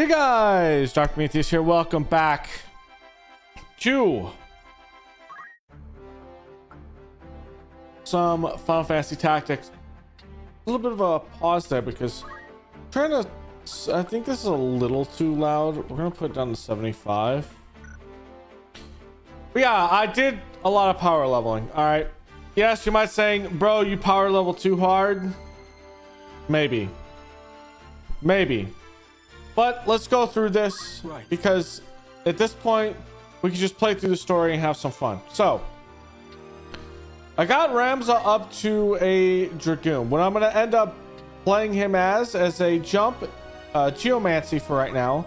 Hey guys, Dr. Prometheus here. Welcome back to some Final Fantasy Tactics. A little bit of a pause there because I think this is a little too loud. We're gonna put it down to 75. But yeah, I did a lot of power leveling. All right. Yes, you might saying, bro, you power level too hard. Maybe. But let's go through this because at this point we can just play through the story and have some fun. So I got Ramza up to a Dragoon. What I'm going to end up playing him as a jump Geomancy for right now.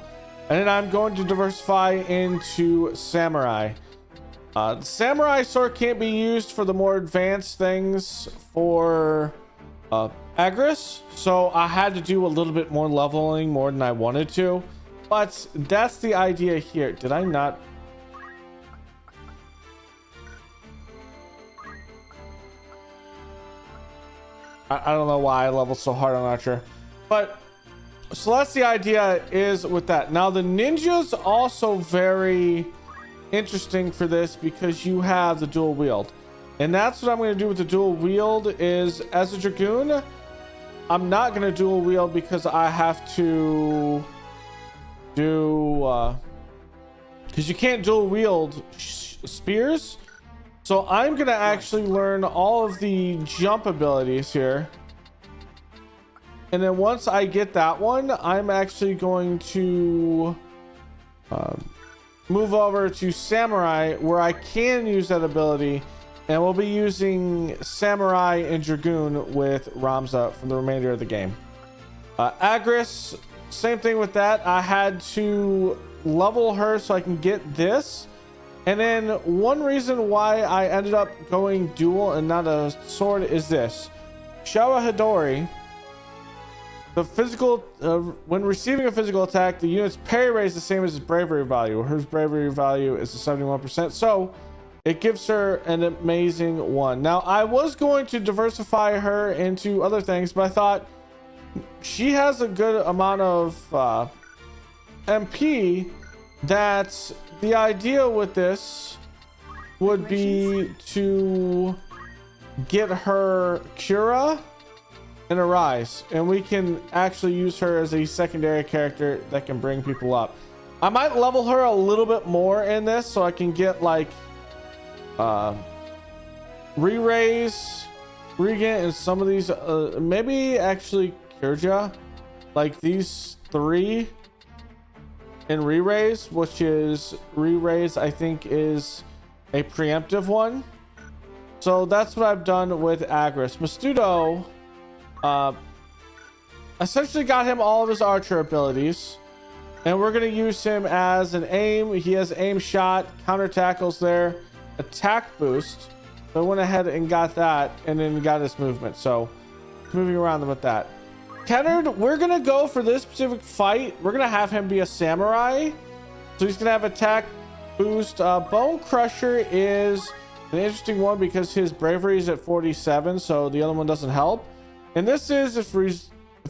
And then I'm going to diversify into Samurai. The Samurai sword can't be used for the more advanced things for Agris, so I had to do a little bit more leveling more than I wanted to, but that's the idea here. Did I not? I don't know why I leveled so hard on Archer, but so that's the idea is with that. Now the ninja's also very interesting for this because you have the dual wield, and that's what I'm going to do with the dual wield is as a Dragoon. I'm not going to dual wield because I have to do because you can't dual wield spears. So I'm going to actually learn all of the jump abilities here. And then once I get that one, I'm actually going to move over to Samurai where I can use that ability. And we'll be using Samurai and Dragoon with Ramza for the remainder of the game. Agris, same thing with that. I had to level her so I can get this. And then one reason why I ended up going dual and not a sword is this. Showa Hidori, the physical, when receiving a physical attack, the unit's parry rate is the same as its bravery value. Her bravery value is a 71%. So it gives her an amazing one. Now, I was going to diversify her into other things, but I thought she has a good amount of MP that the idea with this would be to get her Cura and Arise, and we can actually use her as a secondary character that can bring people up. I might level her a little bit more in this so I can get like re-raise, Regan, and some of these maybe actually Kirja, like these three in re-raise, which is re-raise I think is a preemptive one. So that's what I've done with Agris. Mastudo essentially got him all of his archer abilities, and we're going to use him as an aim. He has aim shot, counter tackles there, attack boost. So I went ahead and got that, and then got his movement. So moving around with that. Kennard, we're gonna go for this specific fight. We're gonna have him be a samurai, so he's gonna have attack boost. Bone Crusher is an interesting one because his bravery is at 47, so the other one doesn't help. And this is if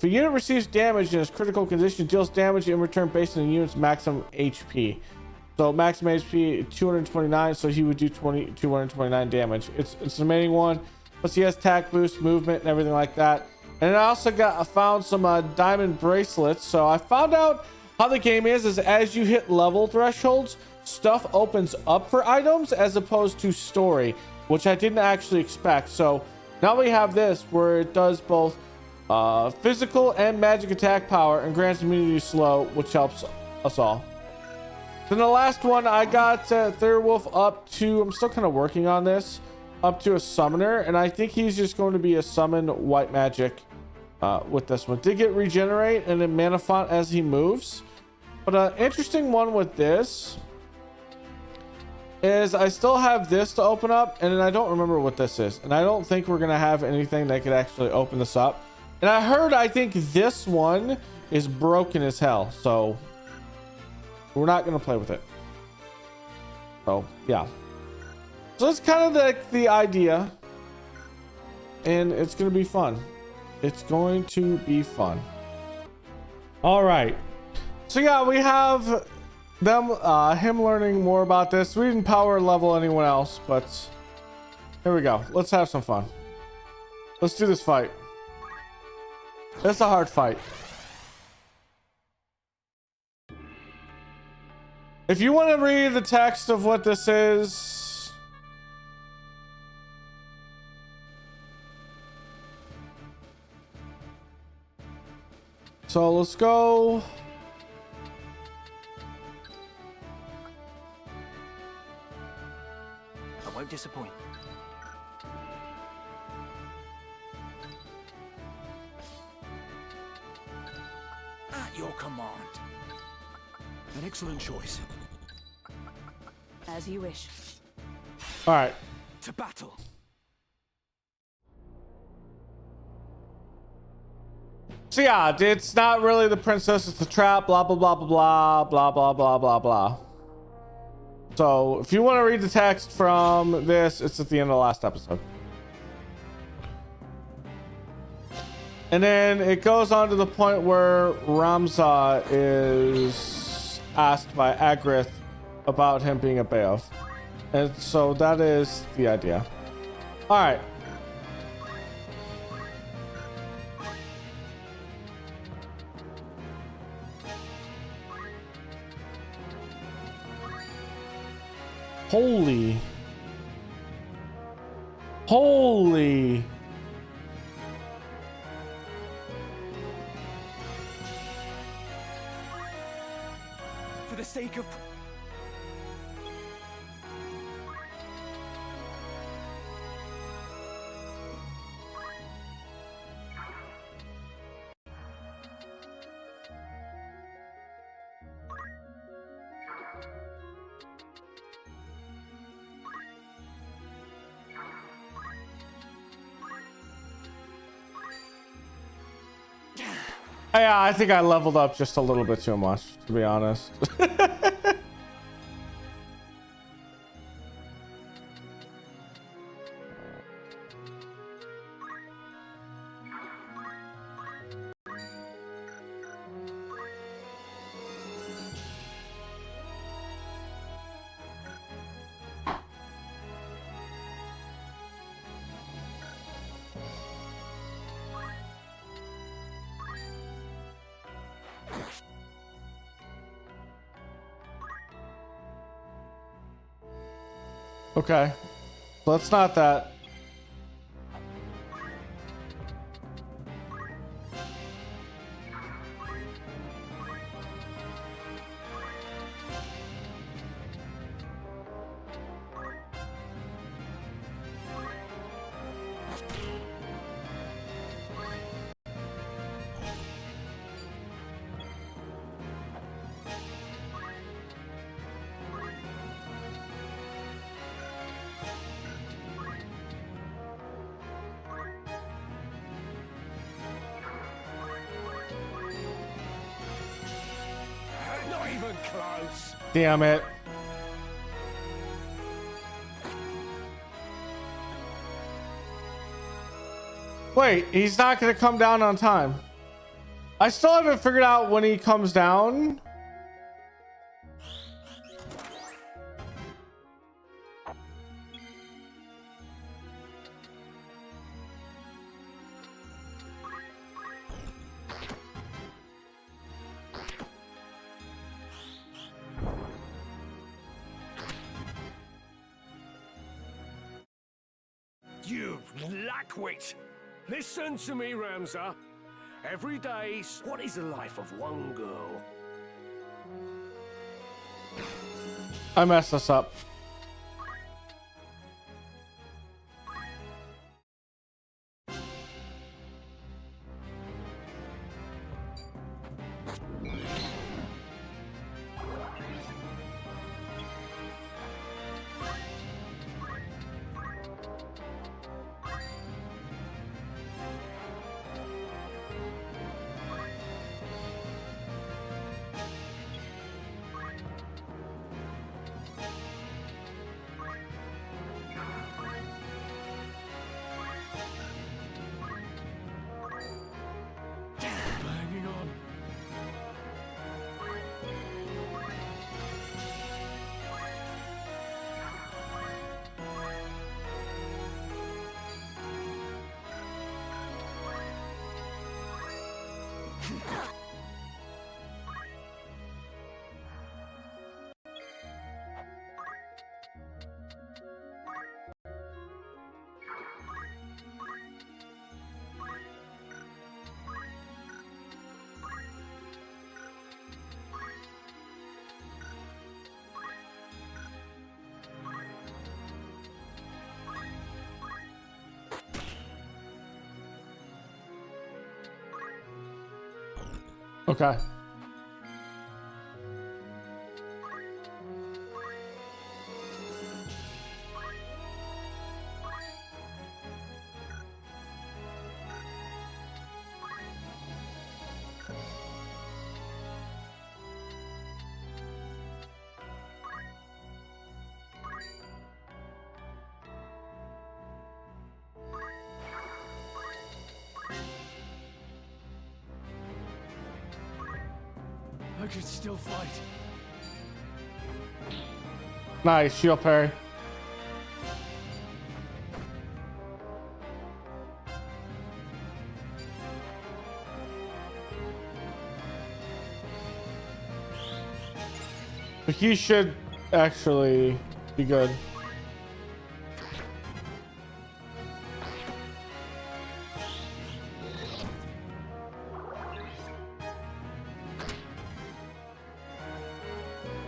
a unit receives damage in its critical condition, deals damage in return based on the unit's maximum HP. So maximum HP 229, so he would do 229 damage. It's an amazing one. Plus he has attack boost, movement, and everything like that. And I also found some diamond bracelets. So I found out how the game is as you hit level thresholds, stuff opens up for items as opposed to story, which I didn't actually expect. So now we have this where it does both physical and magic attack power and grants immunity slow, which helps us all. Then the last one, I got Thirwolf up to, I'm still kind of working on this, up to a summoner, and I think he's just going to be a summon white magic with this one. Did get regenerate and then mana font as he moves. But an interesting one with this is I still have this to open up, and then I don't remember what this is. And I don't think we're going to have anything that could actually open this up. And I think this one is broken as hell, so we're not going to play with it. So, yeah. So that's kind of the idea. And it's going to be fun. It's going to be fun. All right. So yeah, we have them, him learning more about this. We didn't power level anyone else, but here we go. Let's have some fun. Let's do this fight. It's a hard fight. If you want to read the text of what this is, so let's go. I won't disappoint. At your command. An excellent choice. As you wish. All right. To battle. So yeah, it's not really the princess, it's the trap, blah, blah, blah, blah, blah, blah, blah, blah, blah, blah. So if you want to read the text from this, it's at the end of the last episode. And then it goes on to the point where Ramza is asked by Agrith about him being a Beoth. And so that is the idea. All right. Holy. For the sake of... Yeah, I think I leveled up just a little bit too much, to be honest. Okay, let's not that. Not even close. Damn it. Wait, he's not gonna come down on time. I still haven't figured out when he comes down. You lackwit! Listen to me, Ramza. Every day, what is the life of one girl? I messed this up. Okay. I could still fight. Nice. Shield parry. But he should actually be good.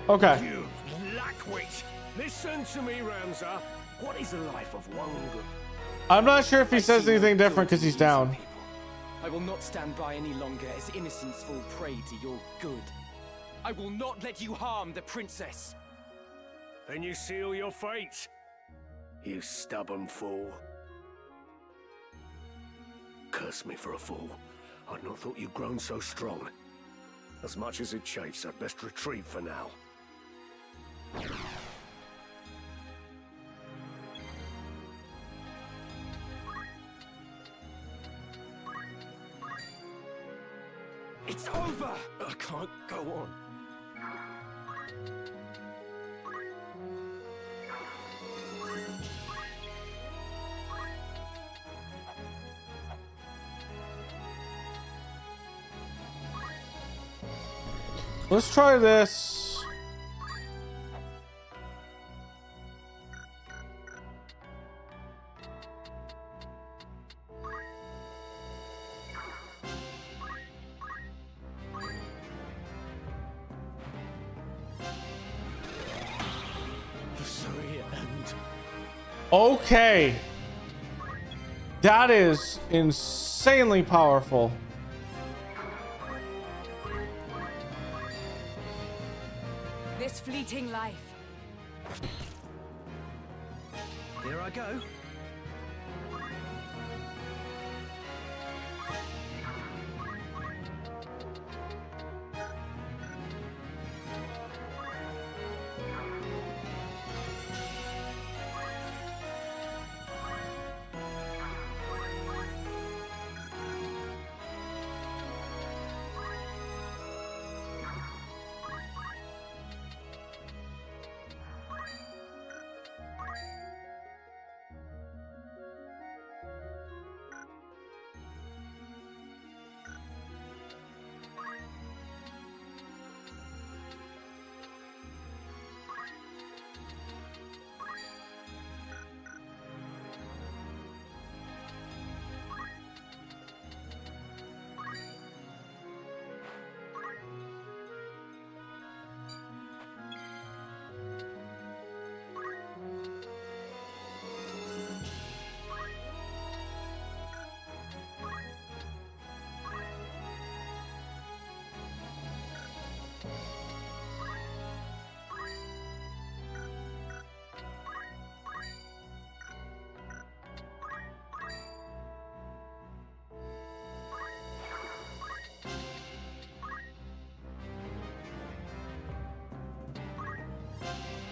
Okay. You lackwit! Listen to me, Ramza. What is the life of one good? I'm not sure if he I says see no anything different good because he's in down. innocent people. I will not stand by any longer as innocents fall prey to your good. I will not let you harm the princess. Then you seal your fate. You stubborn fool. Curse me for a fool. I'd not thought you'd grown so strong. As much as it chafes, I'd best retreat for now. It's over! I can't go on. Let's try this. The story end. Okay. That is insanely powerful. This fleeting life. Here I go.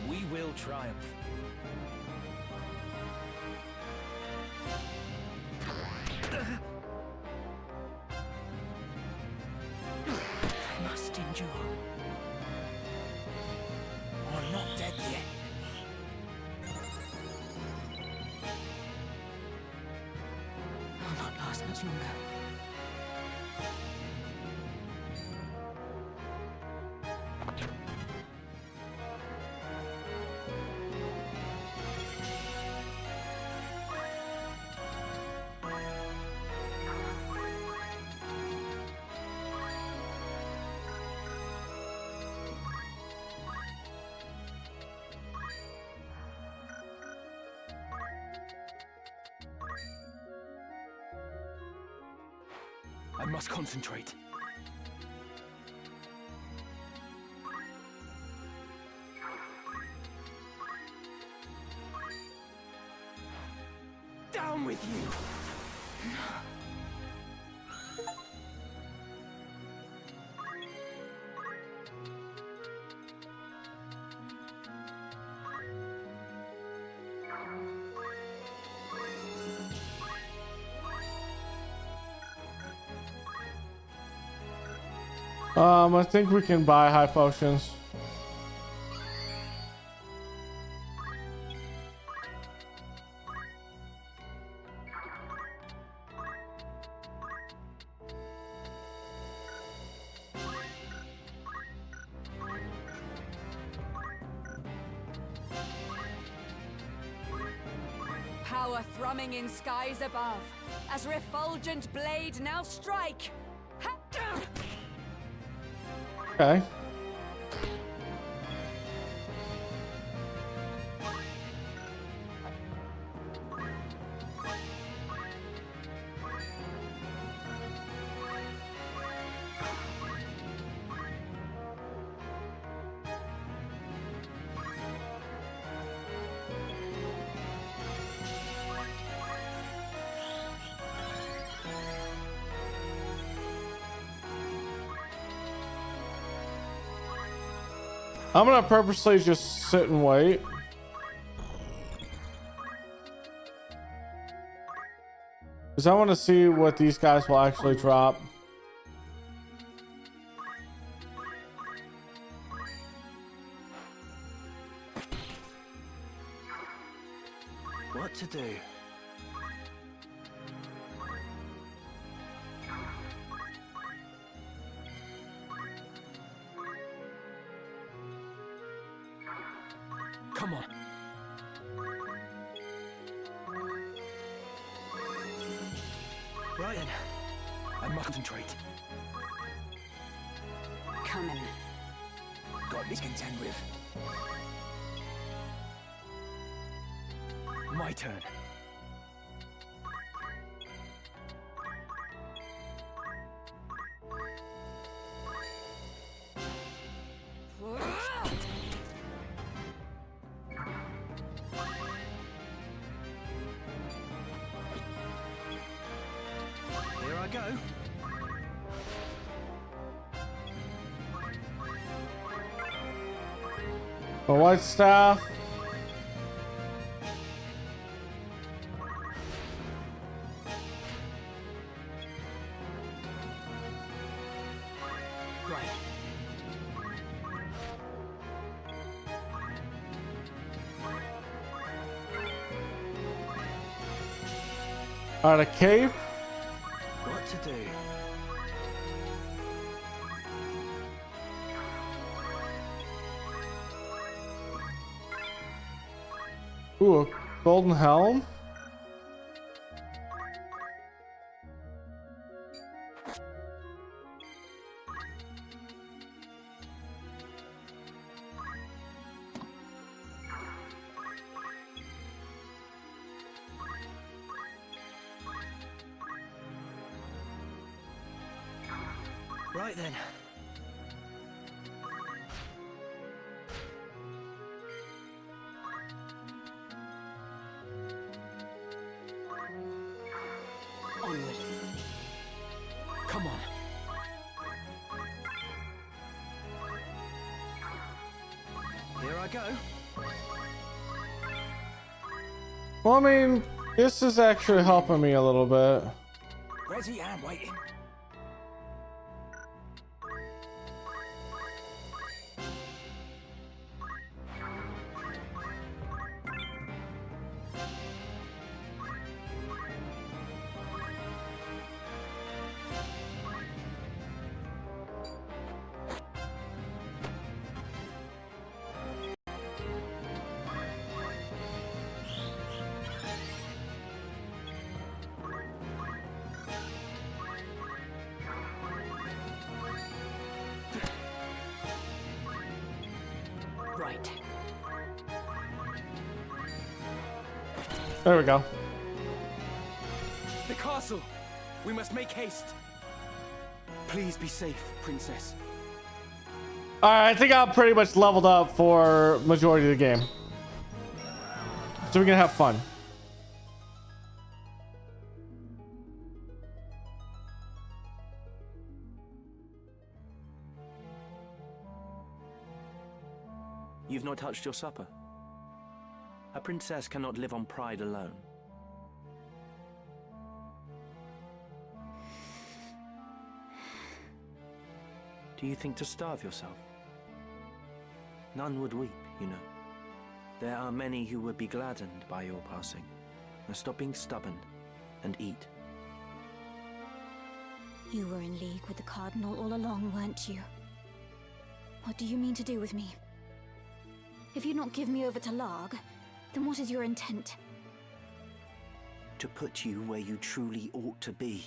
We will triumph. They must endure. I'm not dead yet. I'll not last much longer. I must concentrate. with you. I think we can buy high potions. Power thrumming in skies above, as refulgent blade now strike. Okay. I'm gonna purposely just sit and wait. Because I want to see what these guys will actually drop. What to do? Come on. Right then. I must concentrate. Coming. Got this to contend with. My turn. Here I go. A white staff. Right. Alright, a cape. What to do? Ooh, a golden helm. Right then. Onward. Come on. Here I go. Well, I mean, this is actually helping me a little bit. Ready and waiting. Right. There we go. The castle! We must make haste. Please be safe, princess. Alright, I think I'm pretty much leveled up for majority of the game. So we can have fun. You've not touched your supper. A princess cannot live on pride alone. Do you think to starve yourself? None would weep, you know. There are many who would be gladdened by your passing. Now stop being stubborn and eat. You were in league with the Cardinal all along, weren't you? What do you mean to do with me? If you not give me over to Larg, then what is your intent? To put you where you truly ought to be.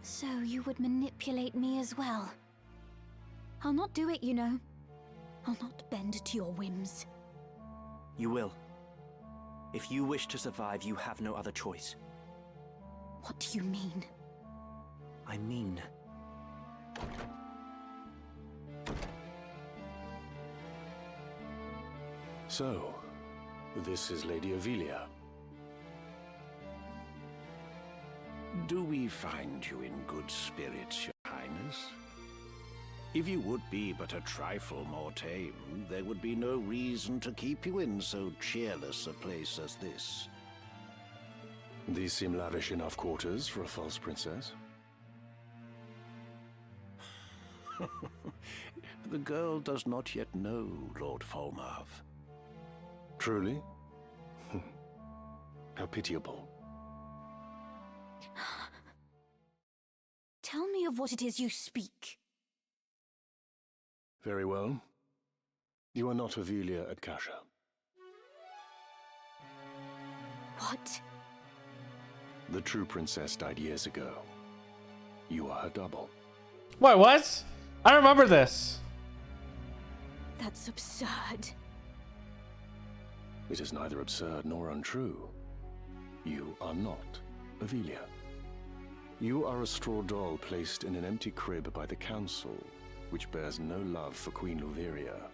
So you would manipulate me as well? I'll not do it, you know. I'll not bend to your whims. You will. If you wish to survive, you have no other choice. What do you mean? I mean... So, this is Lady Ovelia. Do we find you in good spirits, Your Highness? If you would be but a trifle more tame, there would be no reason to keep you in so cheerless a place as this. These seem lavish enough quarters for a false princess. The girl does not yet know Lord Falmarv. Truly? How pitiable. Tell me of what it is you speak. Very well. You are not Ovelia at Kasha. What? The true princess died years ago. You are her double. Wait, what? I remember this. That's absurd. It is neither absurd nor untrue. You are not Ovelia. You are a straw doll placed in an empty crib by the council, which bears no love for Queen Luveria.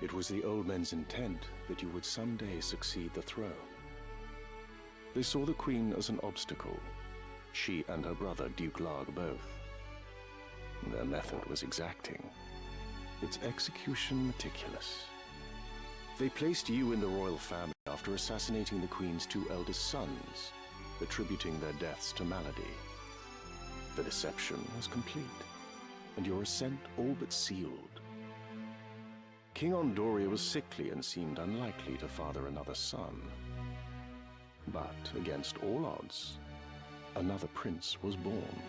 It was the old men's intent that you would someday succeed the throne. They saw the queen as an obstacle, she and her brother Duke Larg both. Their method was exacting, its execution meticulous. They placed you in the royal family after assassinating the queen's two eldest sons, attributing their deaths to malady. The deception was complete, and your ascent all but sealed. King Ondoria was sickly and seemed unlikely to father another son. But against all odds, another prince was born.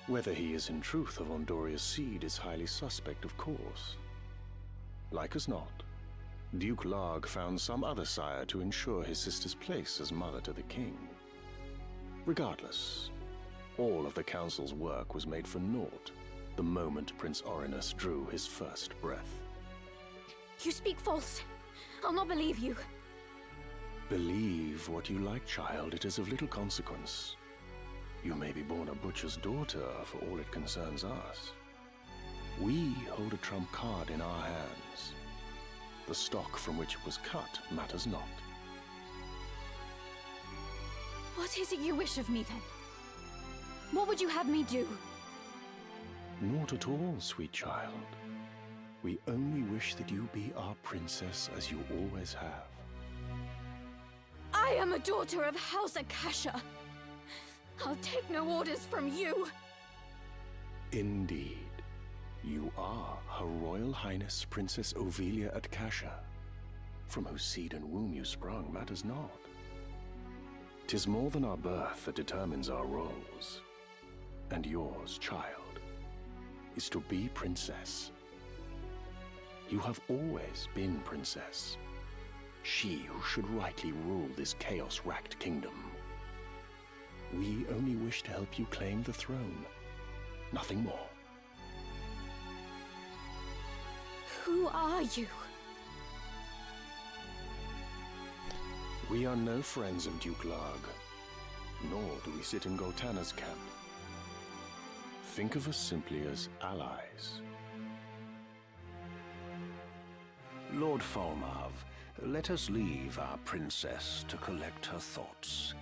Whether he is in truth of Ondoria's seed is highly suspect, of course. Like as not, Duke Larg found some other sire to ensure his sister's place as mother to the king. Regardless, all of the council's work was made for naught the moment Prince Orinus drew his first breath. You speak false. I'll not believe you. Believe what you like, child. It is of little consequence. You may be born a butcher's daughter for all it concerns us. We hold a trump card in our hands. The stock from which it was cut matters not. What is it you wish of me, then? What would you have me do? Not at all, sweet child. We only wish that you be our princess as you always have. I am a daughter of House Akasha. I'll take no orders from you. Indeed. You are Her Royal Highness Princess Ovelia at Kasha. From whose seed and womb you sprung matters not. 'Tis more than our birth that determines our roles. And yours, child, is to be princess. You have always been princess. She who should rightly rule this chaos-racked kingdom. We only wish to help you claim the throne. Nothing more. Who are you? We are no friends of Duke Larg, nor do we sit in Goltana's camp. Think of us simply as allies. Lord Falmarv, let us leave our princess to collect her thoughts.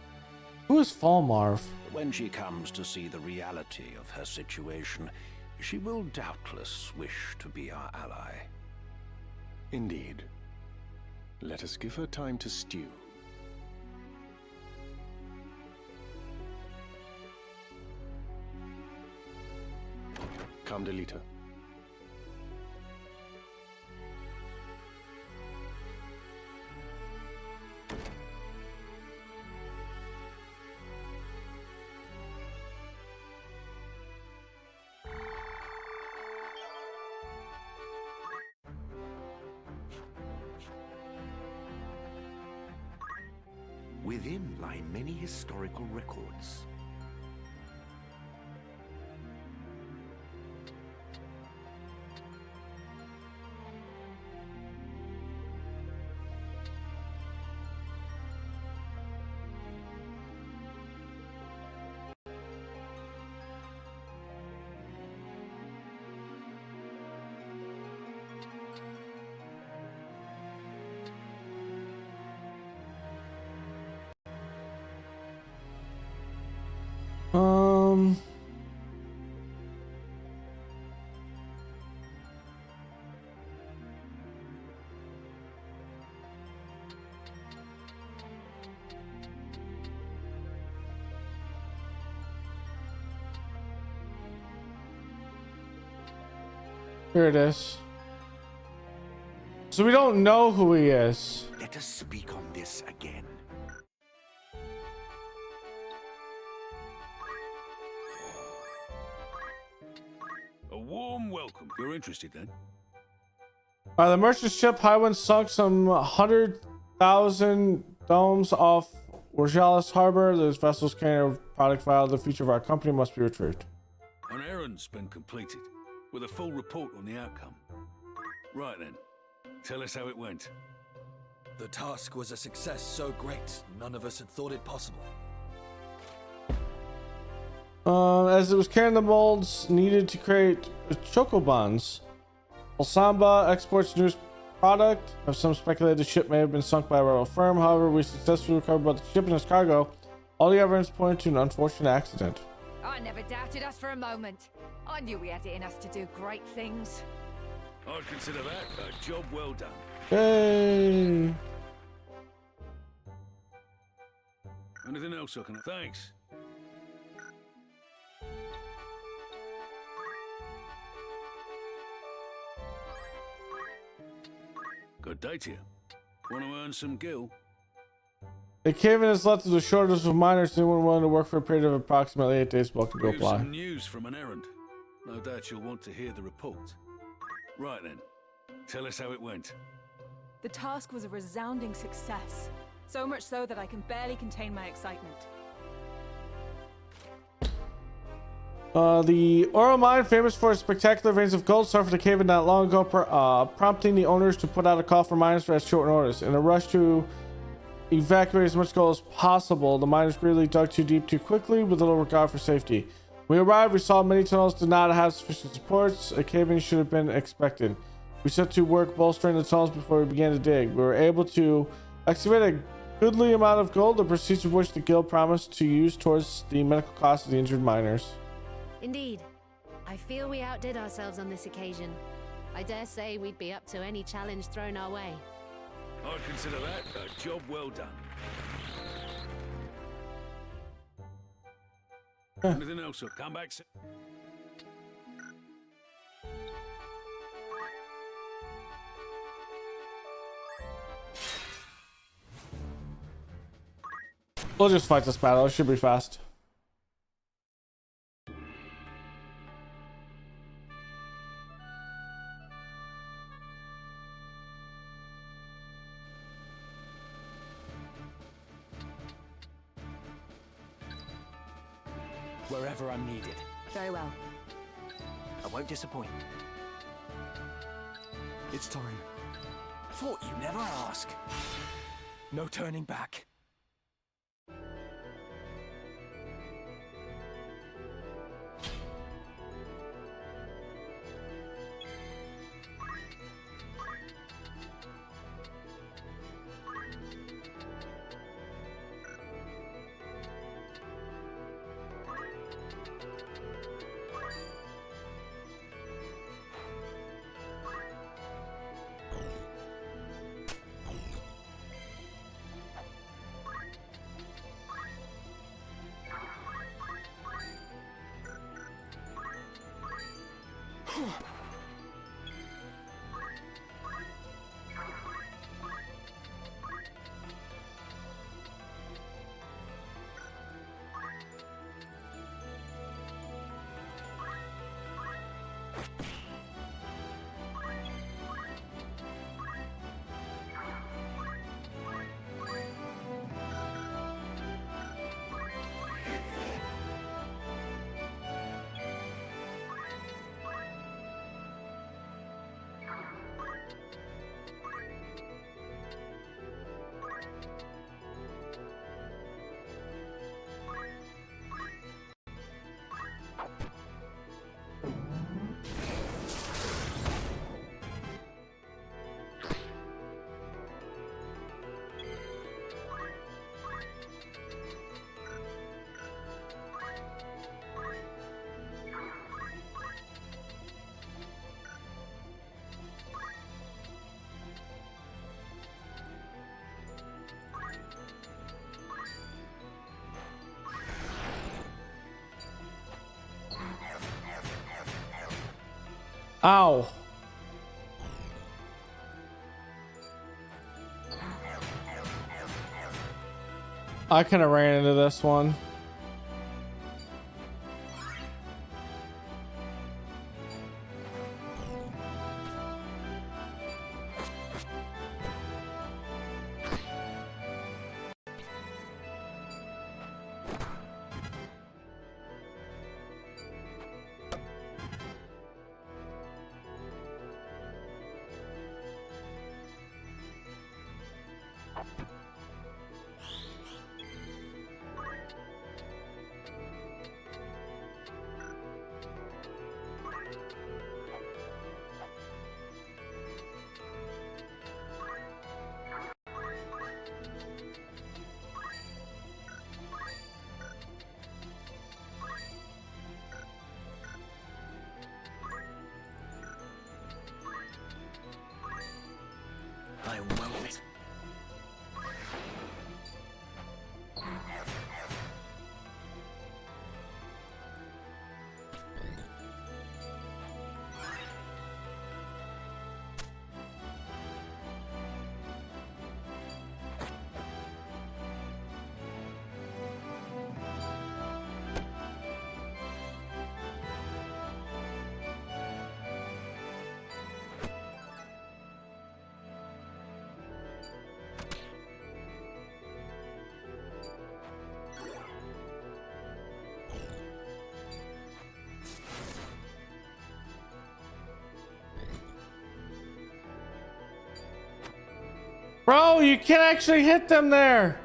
Who is Falmarv? When she comes to see the reality of her situation, she will doubtless wish to be our ally. Indeed. Let us give her time to stew. Delita. Within lie many historical records. Here it is. So we don't know who he is. Let us speak on this again. A warm welcome. You're interested then? The merchant ship Highwind sunk some 100,000 domes off Orjalis Harbor. Those vessels carrying a product vital to the future of our company must be retrieved. An errand's been completed, with a full report on the outcome. Right then, tell us how it went. The task was a success so great, none of us had thought it possible. As it was carrying the molds needed to create chocobons. Alsamba exports new product. Some speculated the ship may have been sunk by a rebel firm. However, we successfully recovered both the ship and its cargo. All the evidence pointed to an unfortunate accident. I never doubted us for a moment. I knew we had it in us to do great things. I'd consider that a job well done. Hey. Anything else I can... Thanks. Good day to you. Want to earn some gil? A cave-in is left as a shortage of miners. Anyone willing to work for a period of approximately 8 days welcome to We've apply. some news from an errand. No doubt you'll want to hear the report. Right then, tell us how it went. The task was a resounding success. So much so that I can barely contain my excitement. The Oro Mine, famous for its spectacular veins of gold, suffered a cave-in not long ago, prompting the owners to put out a call for miners at short notice. In a rush to evacuate as much gold as possible, the miners greedily dug too deep too quickly with little regard for safety. When we arrived, we saw many tunnels did not have sufficient supports. A cave-in should have been expected. We set to work bolstering the tunnels before we began to dig. We were able to excavate a goodly amount of gold, the proceeds of which the guild promised to use towards the medical costs of the injured miners. Indeed. I feel we outdid ourselves on this occasion. I dare say we'd be up to any challenge thrown our way. I'd consider that a job well done. Anything else? I'll come back. We'll just fight this battle. It should be fast. Wherever I'm needed. Very well. I won't disappoint. It's time. Thought you'd never ask. No turning back. Ow. I could have ran into this one. I will it. Bro, you can't actually hit them there.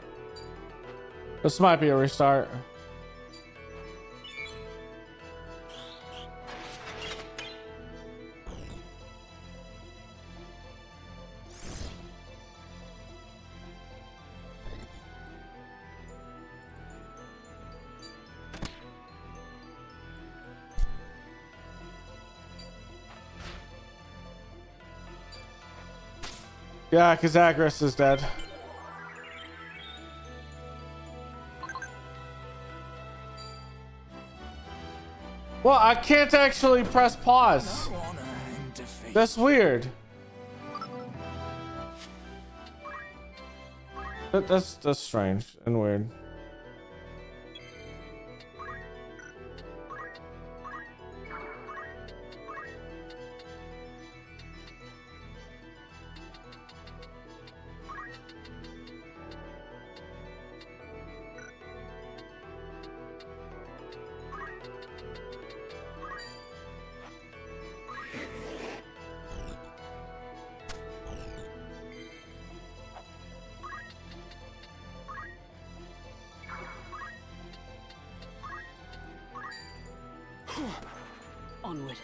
This might be a restart. Yeah, because Agris is dead. Well, I can't actually press pause. That's weird. That's strange and weird. Onward.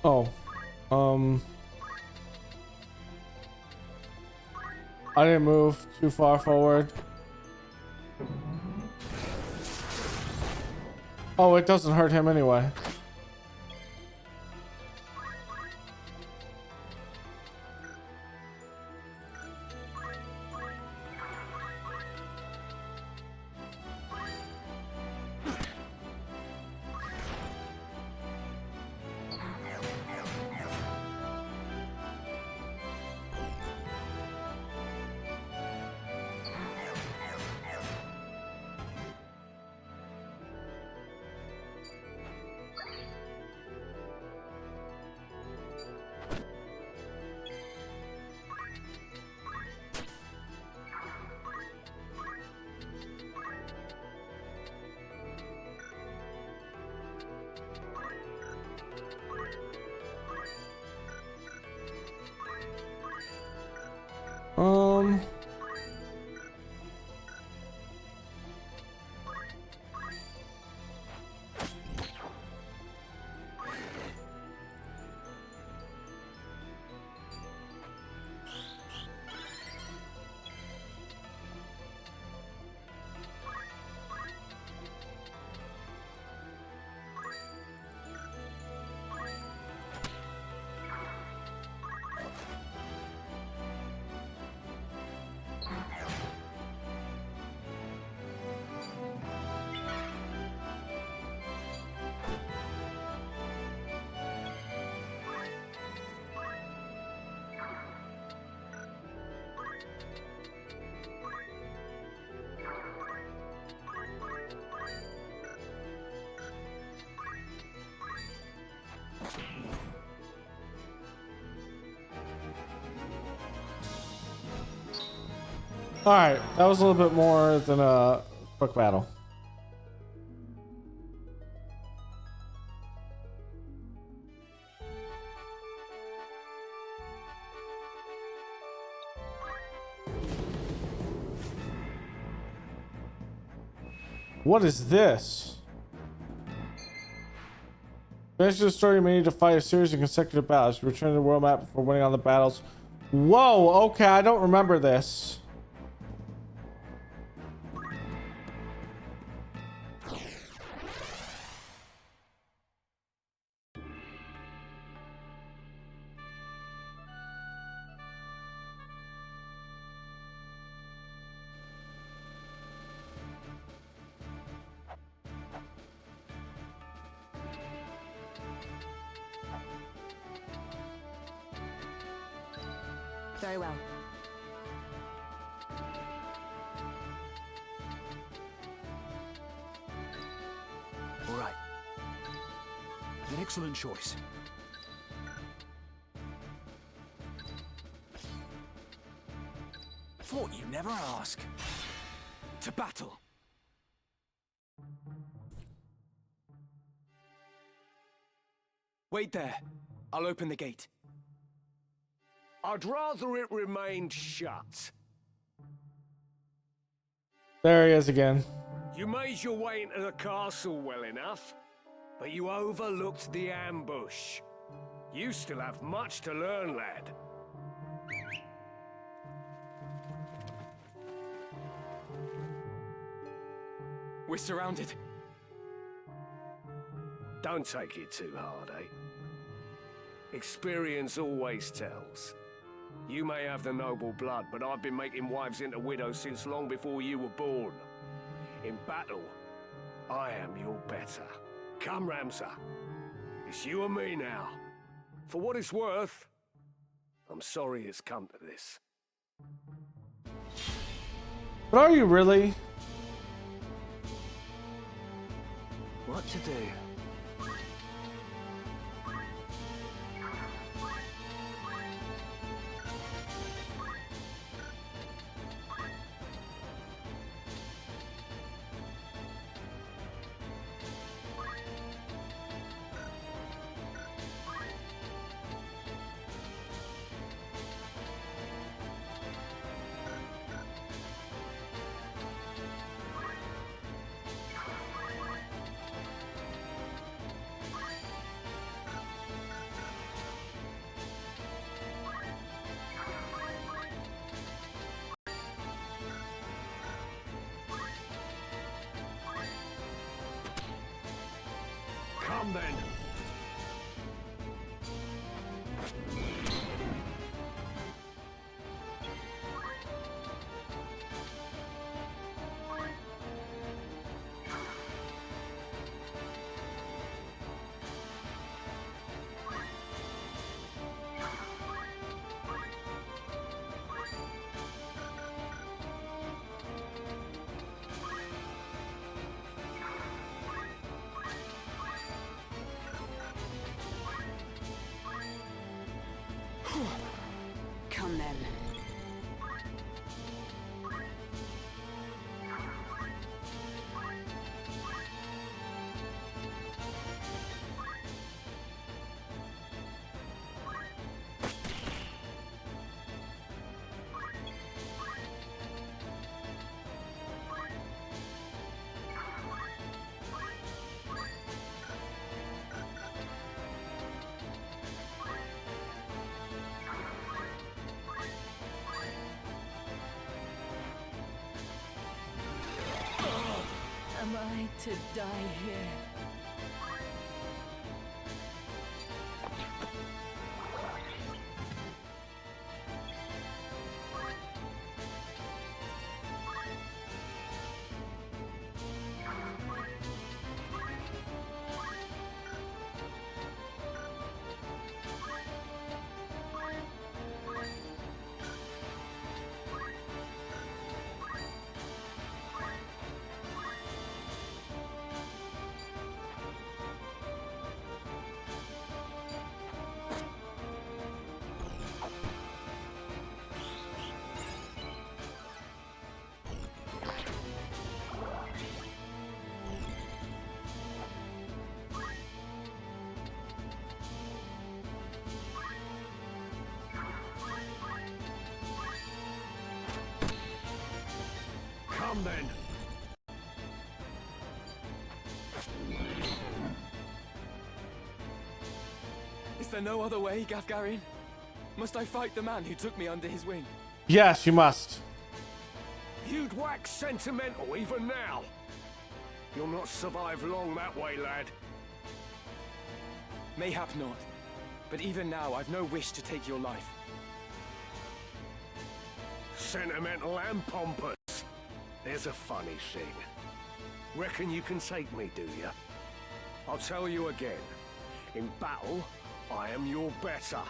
Oh. I didn't move too far forward. Oh, it doesn't hurt him anyway. All right, that was a little bit more than a quick battle. What is this? Finish the story, you may need to fight a series of consecutive battles. Return to the world map before winning all the battles. Whoa, okay, I don't remember this. Very well. All right. An excellent choice. Thought you'd never ask. To battle. Wait there. I'll open the gate. I'd rather it remained shut. There he is again. You made your way into the castle well enough, but you overlooked the ambush. You still have much to learn, lad. We're surrounded. Don't take it too hard, eh? Experience always tells. You may have the noble blood, but I've been making wives into widows since long before you were born. In battle, I am your better. Come, Ramsar. It's you and me now. For what it's worth, I'm sorry it's come to this. But are you really? What to do? then. Come then. Am I to die here? Come then. Is there no other way, Gafgarian? Must I fight the man who took me under his wing? Yes, you must. You'd wax sentimental even now. You'll not survive long that way, lad. Mayhap not. But even now, I've no wish to take your life. Sentimental and pompous. There's a funny thing. Reckon you can take me, do ya? I'll tell you again. In battle, I am your better.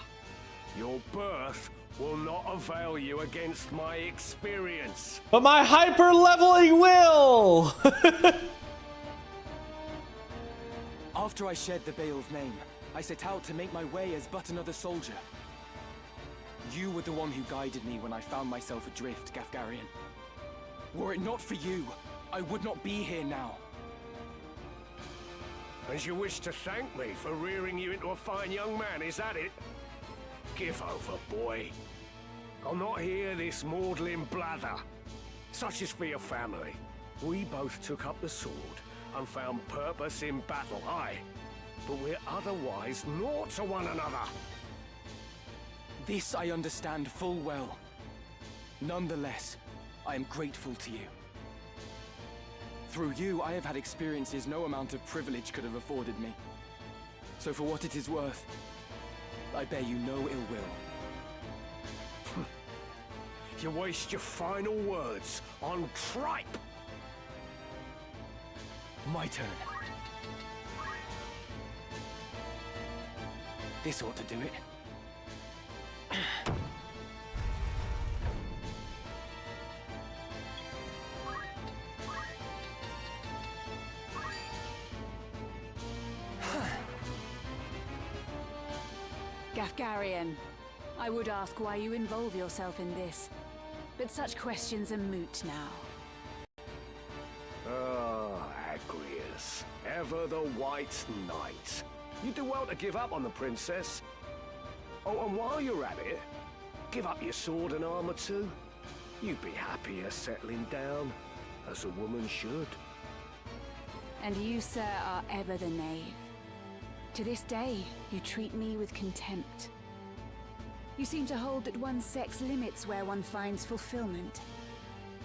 Your birth will not avail you against my experience. But my hyper leveling will. After I shed the Bale's name, I set out to make my way as but another soldier. You were the one who guided me when I found myself adrift, Gafgarian. Were it not for you, I would not be here now. And you wish to thank me for rearing you into a fine young man, is that it? Give over, boy. I'll not hear this maudlin blather. Such is for your family. We both took up the sword and found purpose in battle, aye. But we're otherwise naught to one another. This I understand full well. Nonetheless, I am grateful to you. Through you, I have had experiences no amount of privilege could have afforded me. So for what it is worth, I bear you no ill will. You waste your final words on tripe! My turn. This ought to do it. Gafgarian, I would ask why you involve yourself in this, but such questions are moot now. Ah, Agrias, ever the White Knight. You do well to give up on the princess. Oh, and while you're at it, give up your sword and armor too. You'd be happier settling down, as a woman should. And you, sir, are ever the knave. To this day, you treat me with contempt. You seem to hold that one's sex limits where one finds fulfillment.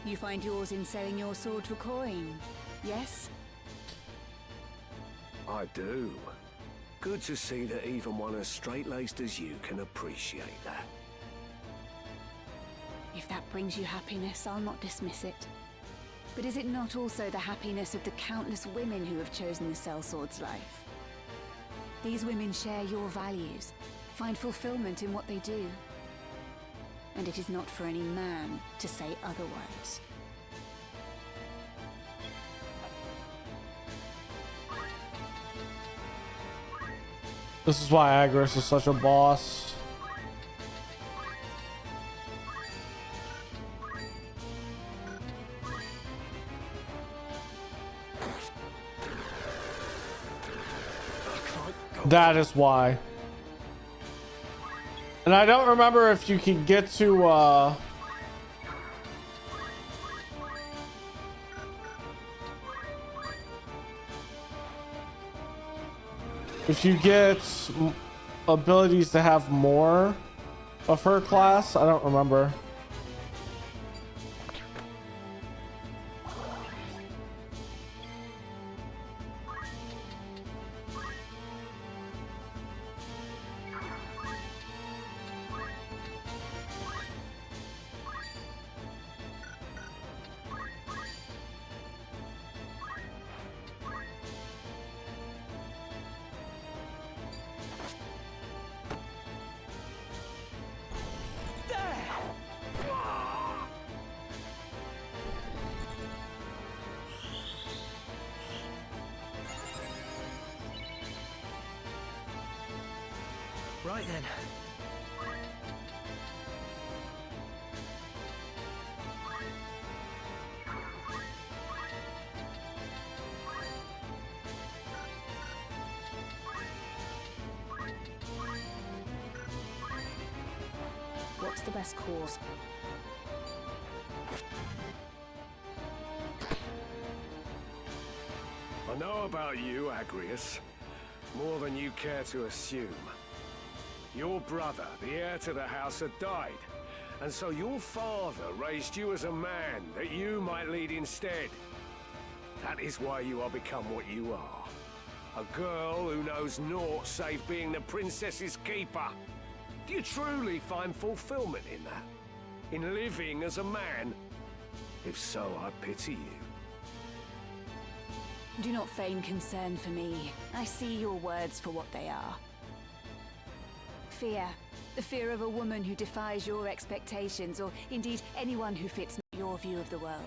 You find yours in selling your sword for coin, yes? I do. Good to see that even one as straight-laced as you can appreciate that. If that brings you happiness, I'll not dismiss it. But is it not also the happiness of the countless women who have chosen the sellsword's life? These women share your values, find fulfillment in what they do. And it is not for any man to say otherwise. This is why Agris is such a boss. That is why. And I don't remember if you can get to if you get abilities to have more of her class. I don't remember. Right then. What's the best course? I know about you, Agrias, more than you care to assume. Your brother, the heir to the house, had died, and so your father raised you as a man that you might lead instead. That is why you are become what you are. A girl who knows naught save being the princess's keeper. Do you truly find fulfillment in that? In living as a man? If so, I pity you. Do not feign concern for me. I see your words for what they are. Fear. The fear of a woman who defies your expectations, or indeed anyone who fits your view of the world.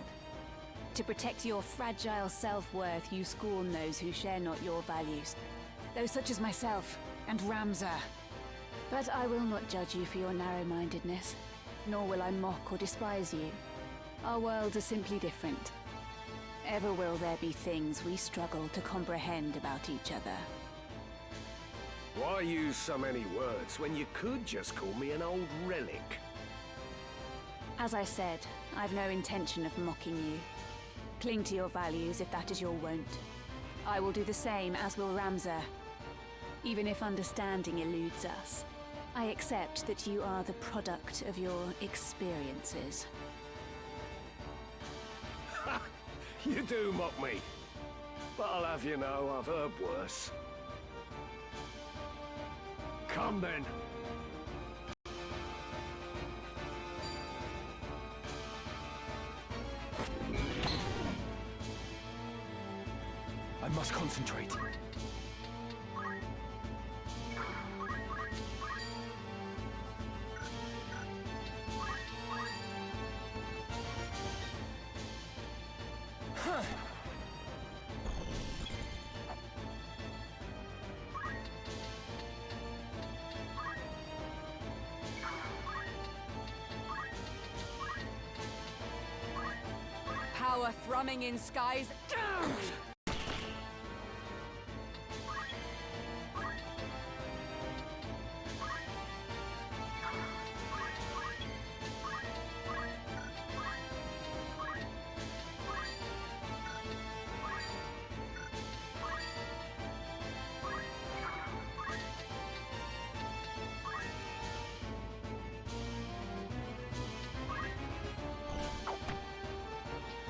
To protect your fragile self-worth, you scorn those who share not your values. Those such as myself and Ramza. But I will not judge you for your narrow-mindedness, nor will I mock or despise you. Our worlds are simply different. Ever will there be things we struggle to comprehend about each other. Why use so many words when you could just call me an old relic? As I said, I've no intention of mocking you. Cling to your values if that is your wont. I will do the same, as will Ramza. Even if understanding eludes us, I accept that you are the product of your experiences. You do mock me, but I'll have you know I've heard worse. Come then. I must concentrate. Power thrumming in skies.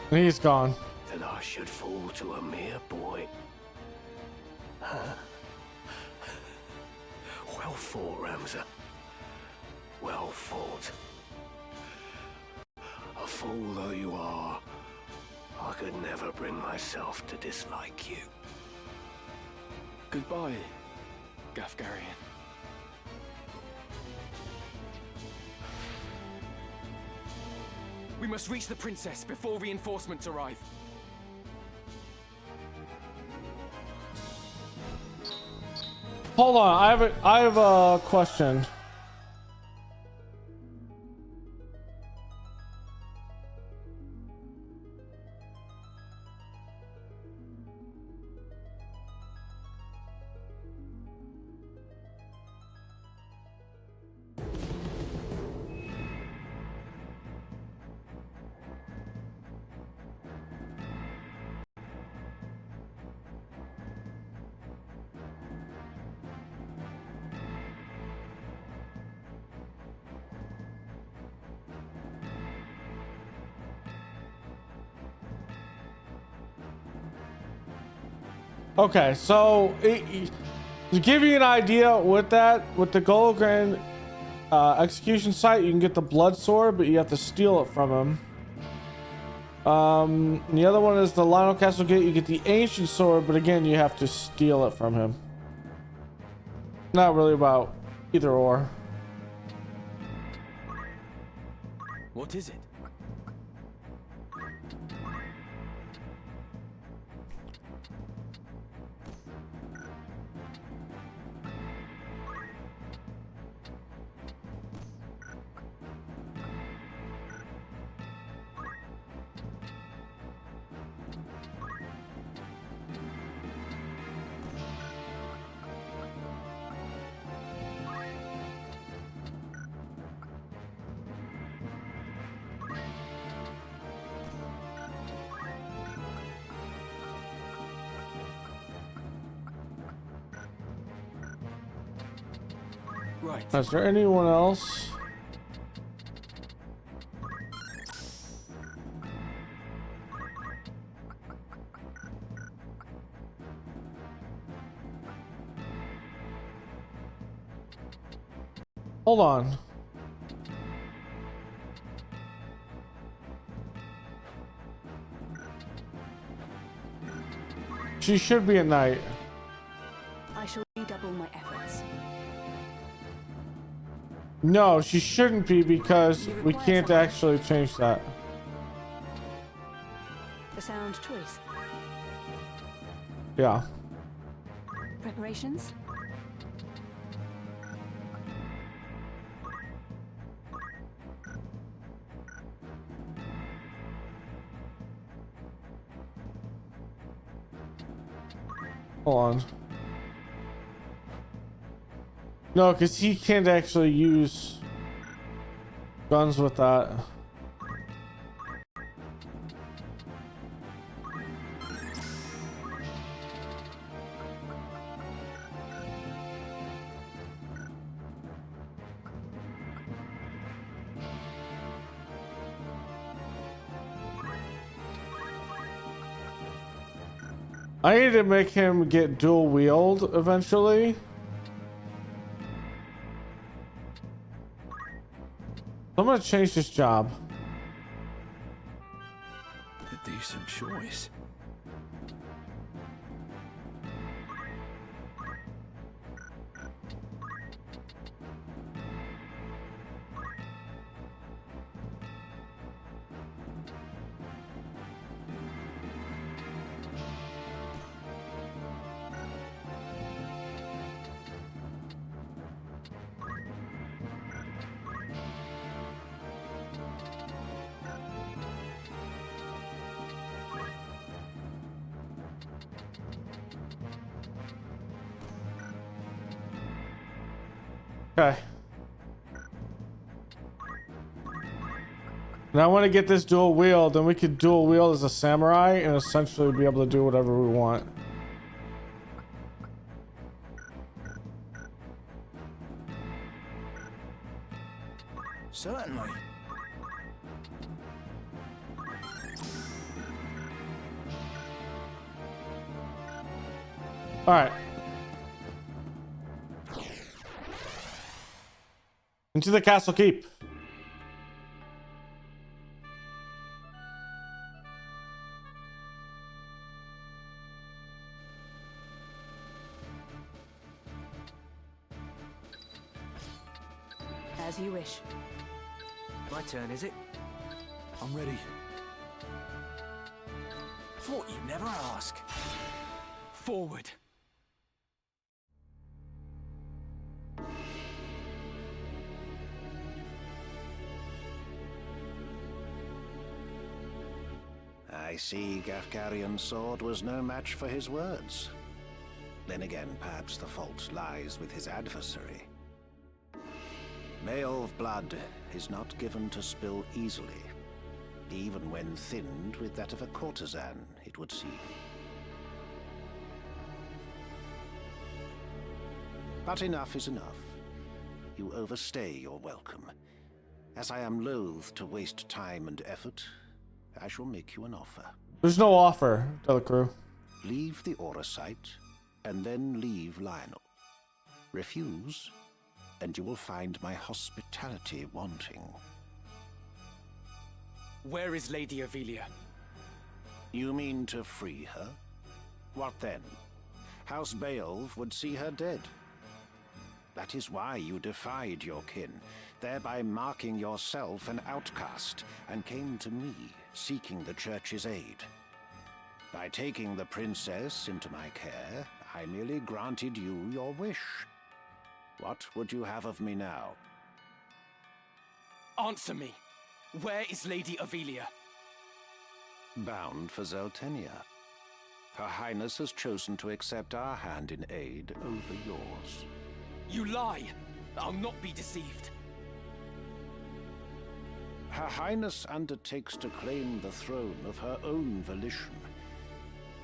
He's gone. That I should fall to a mere boy. Huh? fought, Ramza. Well fought. A fool though you are, I could never bring myself to dislike you. Goodbye, Gafgarian. We must reach the princess before reinforcements arrive. Hold on, I have a question. Okay, so to give you an idea with that, with the Golgren execution site, you can get the blood sword, but you have to steal it from him. And the other one is the Lionel Castle Gate. You get the ancient sword, but again, you have to steal it from him. Not really about either or. What is it? Right. Is there anyone else? Hold on. She should be at night. I shall redouble my efforts. No, she shouldn't be because we can't actually change that. A sound choice. Yeah. Preparations? Hold on. No, because he can't actually use guns with that. I need to make him get dual wield eventually. I'm gonna change this job. A decent choice. Okay. Now I want to get this dual wield, then we could dual wield as a samurai and essentially be able to do whatever we want. Certainly. All right. Into the castle keep. As you wish. My turn, is it? I'm ready. Thought you'd never ask. Forward. I see Gafgarion's sword was no match for his words. Then again, perhaps the fault lies with his adversary. Beowulf blood is not given to spill easily, even when thinned with that of a courtesan, it would seem. But enough is enough. You overstay your welcome. As I am loath to waste time and effort, I shall make you an offer. There's no offer, Delacruz. Leave the Auracite, and then leave Lionel. Refuse, and you will find my hospitality wanting. Where is Lady Avelia? You mean to free her? What then? House Beowulf would see her dead. That is why you defied your kin, thereby marking yourself an outcast, and came to me, seeking the Church's aid. By taking the princess into my care, I merely granted you your wish. What would you have of me now? Answer me. Where is Lady Avelia? Bound for Zeltenia. Her Highness has chosen to accept our hand in aid over yours. You lie! I'll not be deceived. Her Highness undertakes to claim the throne of her own volition.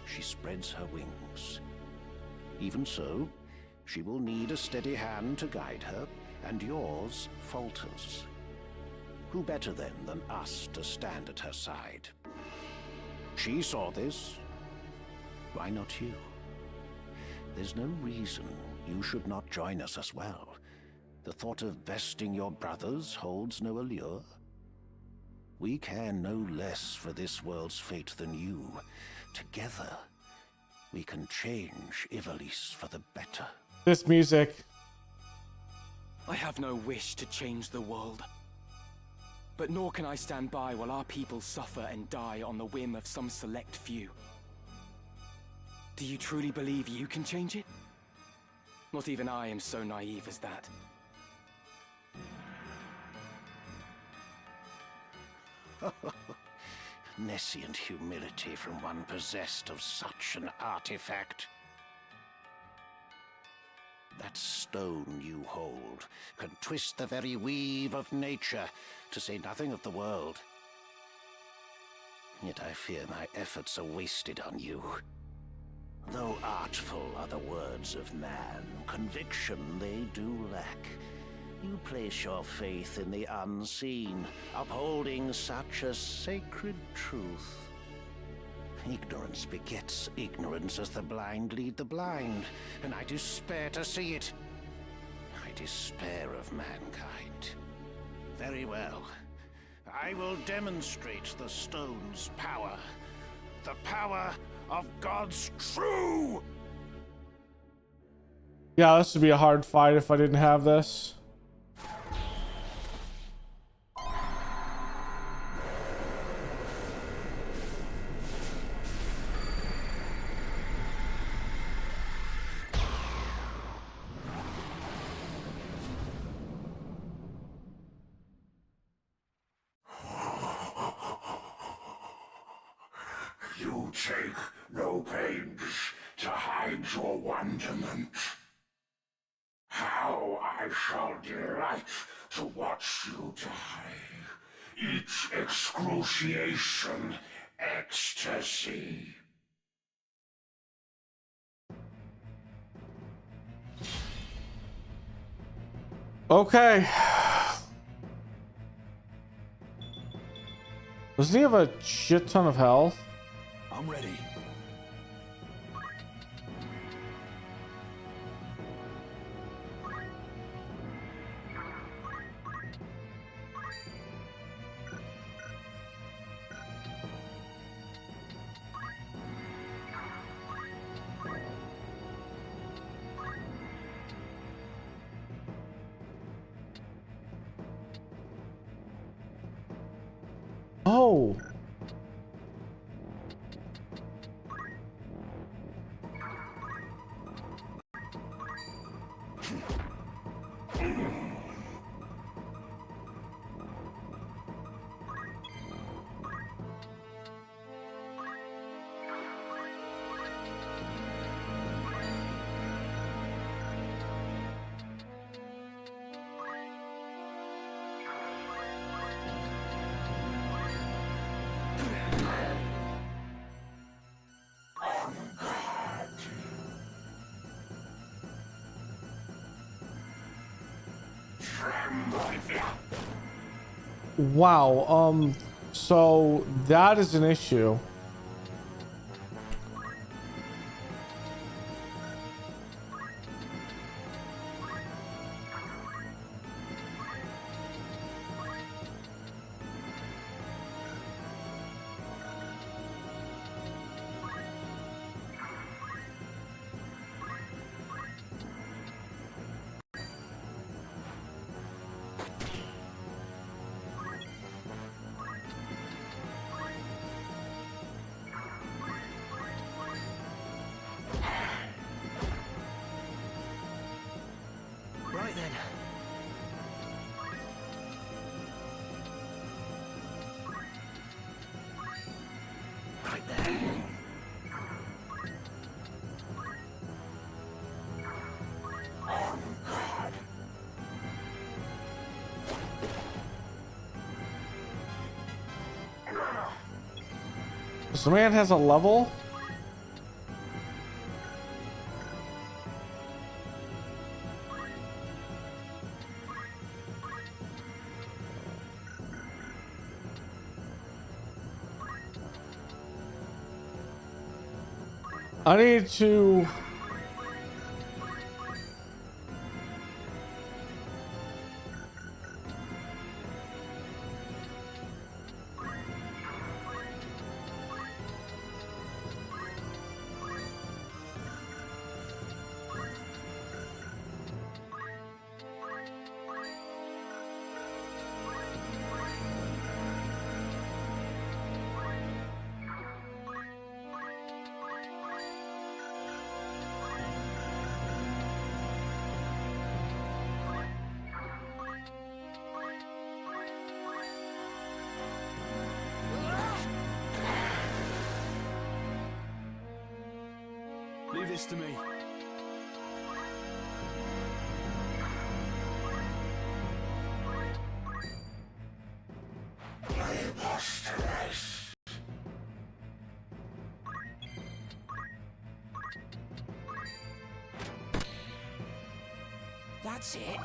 She spreads her wings. Even so, she will need a steady hand to guide her, and yours falters. Who better then than us to stand at her side? She saw this. Why not you? There's no reason you should not join us as well. The thought of besting your brothers holds no allure. We care no less for this world's fate than you. Together, we can change Ivalice for the better. This music. I have no wish to change the world. But nor can I stand by while our people suffer and die on the whim of some select few. Do you truly believe you can change it? Not even I am so naive as that. Nescient humility from one possessed of such an artifact. That stone you hold can twist the very weave of nature, to say nothing of the world. Yet I fear my efforts are wasted on you. Though artful are the words of man, conviction they do lack. You place your faith in the unseen, upholding such a sacred truth. Ignorance begets ignorance as the blind lead the blind, and I despair to see it. I despair of mankind. Very well. I will demonstrate the stone's power. The power of God's true! Yeah, this would be a hard fight if I didn't have this. You take no pains to hide your wonderment. How I shall delight to watch you die. Each excruciation, ecstasy. Okay. Doesn't he have a shit ton of health? I'm ready. no. Wow, so that is an issue. Right then. Right there. This man has a level. I need to. Leave this to me. Preposterous. That's it.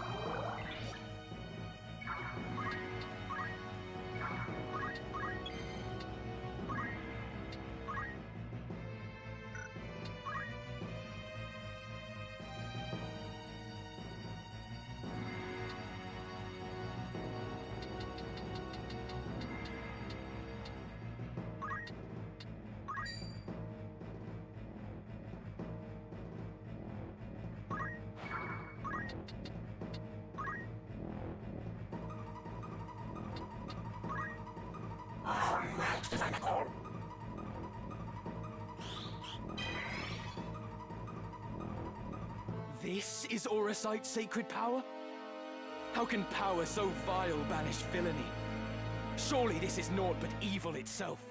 This is Auracite's sacred power? How can power so vile banish villainy? Surely this is naught but evil itself.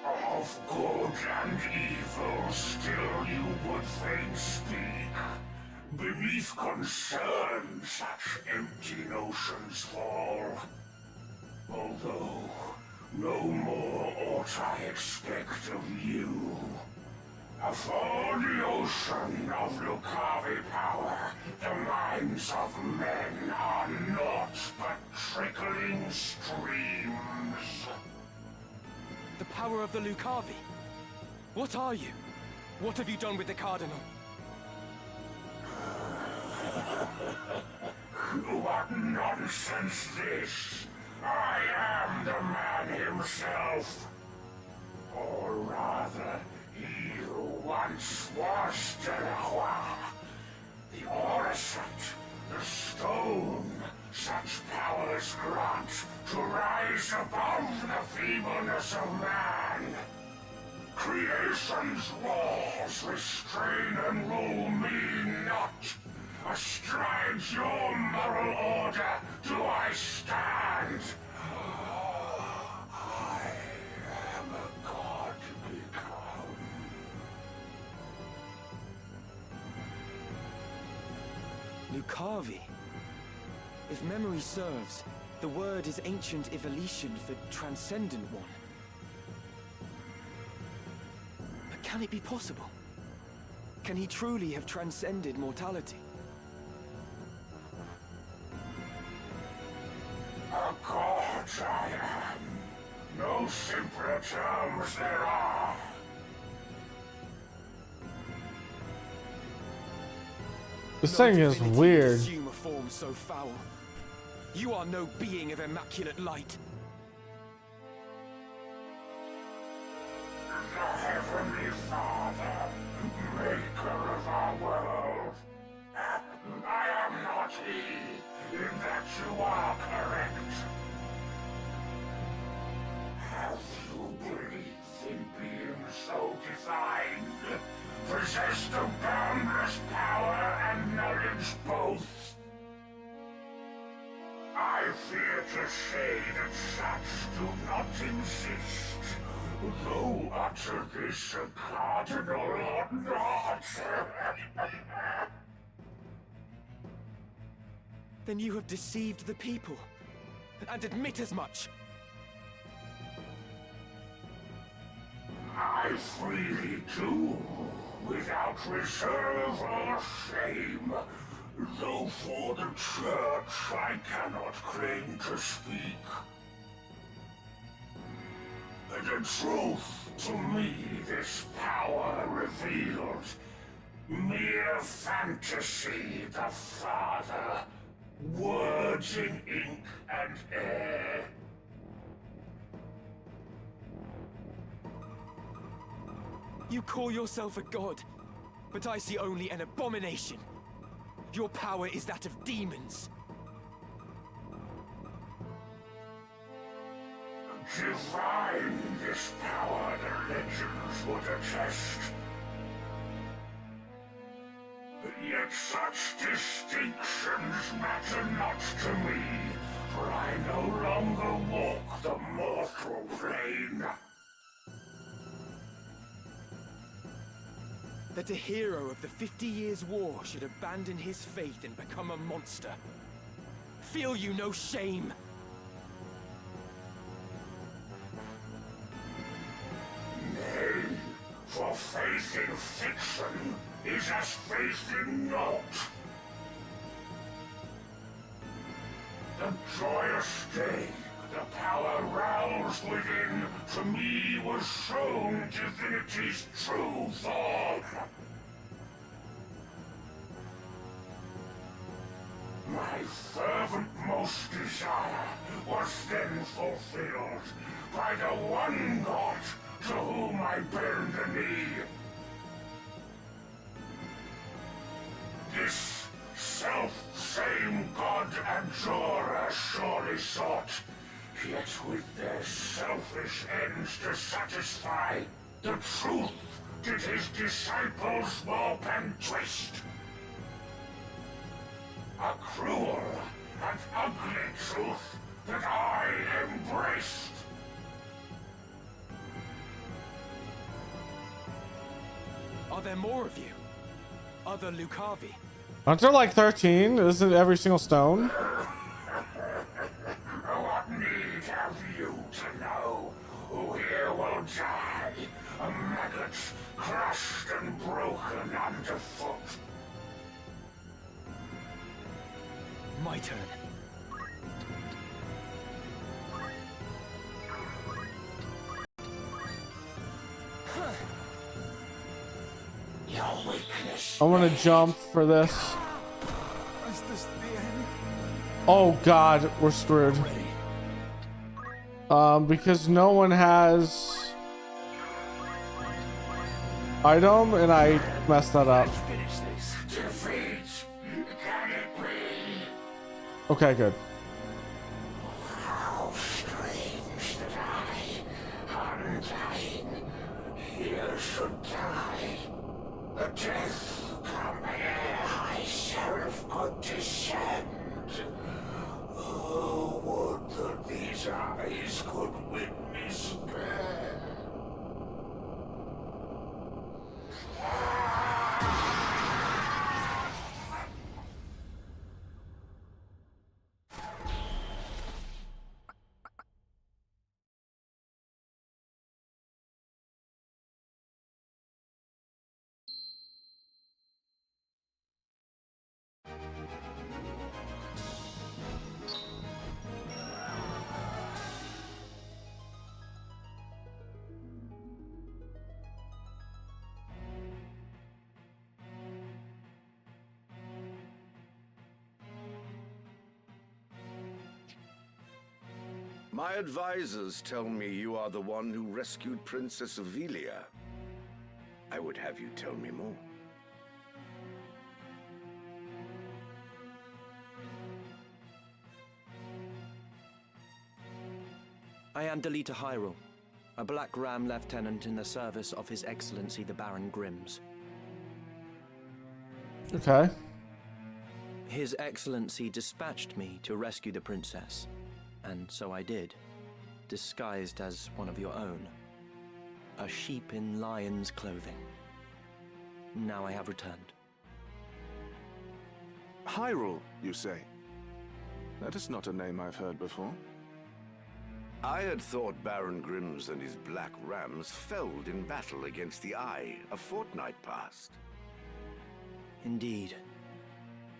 Of good and evil still you would fain speak. Beneath concern such empty notions fall. Although no more ought I expect of you. Afore the ocean of Lucavi power, the minds of men are naught but trickling streams. The power of the Lucavi? What are you? What have you done with the Cardinal? What nonsense this? I am the man himself. Or rather, he who once was Delacroix. The Auracite, the stone, such powers grant to rise above the feebleness of man. Creation's laws restrain and rule me not. Astride your moral order do I stand. I am a god become. Lucavi. If memory serves, the word is ancient evolution for transcendent one. But can it be possible? Can he truly have transcended mortality? A god I am. No simpler terms there are. This thing is weird. Assume a form so foul. You are no being of immaculate light. The Heavenly Father, maker of our world. I am not he, in that you are correct. Have you belief in being so divine, possessed of boundless power and knowledge both? I fear to say that such do not exist, though utter this a cardinal or not. Then you have deceived the people, and admit as much. I freely do, without reserve or shame. Though for the Church I cannot claim to speak. The truth, to me, this power revealed. Mere fantasy, the Father. Words in ink and air. You call yourself a god, but I see only an abomination. Your power is that of demons. Divine this power, the legends would attest. Yet such distinctions matter not to me, for I no longer walk the mortal plane. That a hero of the 50 Years' War should abandon his faith and become a monster. Feel you no shame? Nay, for faith in fiction is as faith in naught. The joyous day, the power roused within, to me was shown divinity's true form. My fervent most desire was then fulfilled by the one God to whom I bend the knee. This self-same God Ajora surely sought, yet with their selfish ends to satisfy, the truth did his disciples warp and twist. A cruel and ugly truth that I embraced. Are there more of you? Other Lucavi? Aren't there like 13? Isn't every single stone? What need have you to know? Who here will die? A maggot crushed and broken underfoot. My turn. Your weakness. I'm gonna jump for this. Is this the end? Oh god, we're screwed. Because no one has item and I messed that up. Finish this. Defeat. Can it be? Okay, good. How strange. descend. Oh, would that these eyes could witness bear. My advisors tell me you are the one who rescued Princess Avelia. I would have you tell me more. I am Delita Hyrule, a Black Ram lieutenant in the service of His Excellency the Baron Grimms. Okay. His Excellency dispatched me to rescue the princess, and so I did, disguised as one of your own. A sheep in lion's clothing. Now I have returned. Hyrule, you say? That is not a name I've heard before. I had thought Baron Grimms and his Black Rams felled in battle against the Eye a fortnight past. Indeed.